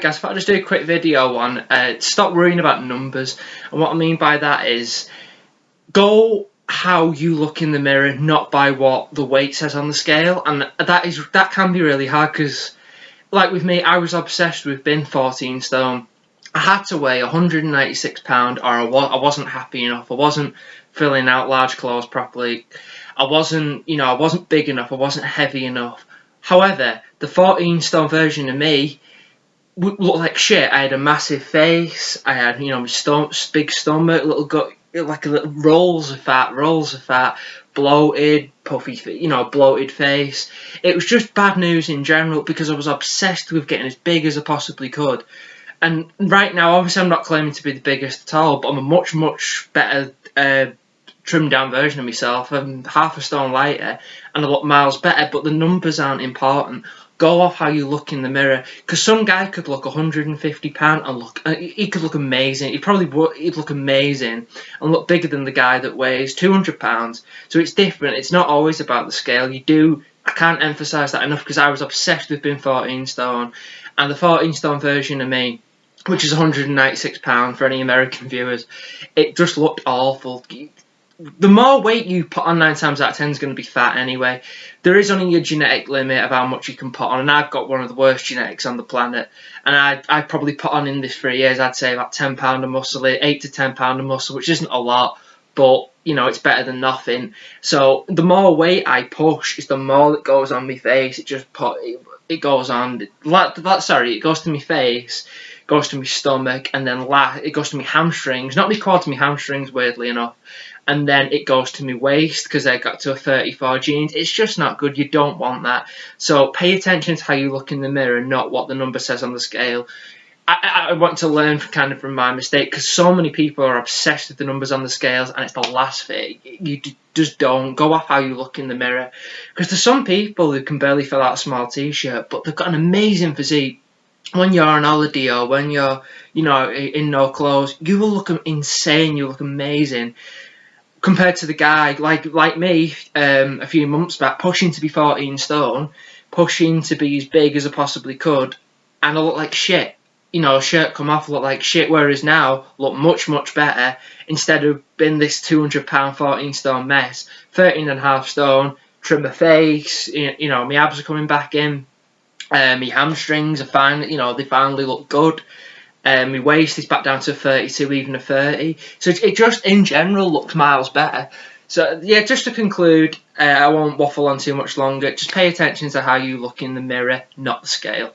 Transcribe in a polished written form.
guys, if I just do a quick video on stop worrying about numbers. And what I mean by that is go how you look in the mirror, not by what the weight says on the scale. And that can be really hard because, like with me, I was obsessed with being 14 stone. I had to weigh 196 pounds, or I wasn't happy enough. I wasn't filling out large clothes properly. I wasn't big enough. I wasn't heavy enough. However, the 14 stone version of me looked like shit. I had a massive face. I had, my big stomach, little gut, like a little rolls of fat, bloated, puffy, bloated face. It was just bad news in general because I was obsessed with getting as big as I possibly could. And right now, obviously, I'm not claiming to be the biggest at all, but I'm a much, much better trimmed down version of myself. I'm half a stone lighter and I look miles better, but the numbers aren't important. Go off how you look in the mirror, because some guy could look 150 pounds and he could look amazing. He'd look amazing and look bigger than the guy that weighs 200 pounds. So it's different. It's not always about the scale. I can't emphasize that enough because I was obsessed with being 14 stone, and the 14 stone version of me, which is 196 pounds for any American viewers, it just looked awful. The more weight you put on 9 times out of 10 is going to be fat anyway. There is only a genetic limit of how much you can put on, and I've got one of the worst genetics on the planet. And I probably put on in this 3 years, I'd say about 10 pounds of muscle, 8 to 10 pounds of muscle, which isn't a lot, but it's better than nothing. So the more weight I push is the more that goes on my face. It goes on. It goes to my face, goes to my stomach, and then it goes to my hamstrings. Not my quads, my hamstrings, weirdly enough. And then it goes to my waist because I got to a 34 jeans. It's just not good. You don't want that. So pay attention to how you look in the mirror, not what the number says on the scale. I want to learn from my mistake, because so many people are obsessed with the numbers on the scales, and it's the last thing. You just don't. Go off how you look in the mirror. Because there's some people who can barely fill out a small t-shirt, but they've got an amazing physique. When you're on holiday or when you're, in no clothes, you will look insane. You look amazing. Compared to the guy like me a few months back, pushing to be 14 stone, pushing to be as big as I possibly could, and I look like shit. A shirt come off, look like shit, whereas now look much, much better. Instead of being this 200 pound 14 stone mess, 13.5 stone, trim my face, my abs are coming back in, my hamstrings are fine, they finally look good. My waist is back down to 32, even a 30. So it just, in general, looks miles better. So, yeah, just to conclude, I won't waffle on too much longer. Just pay attention to how you look in the mirror, not the scale.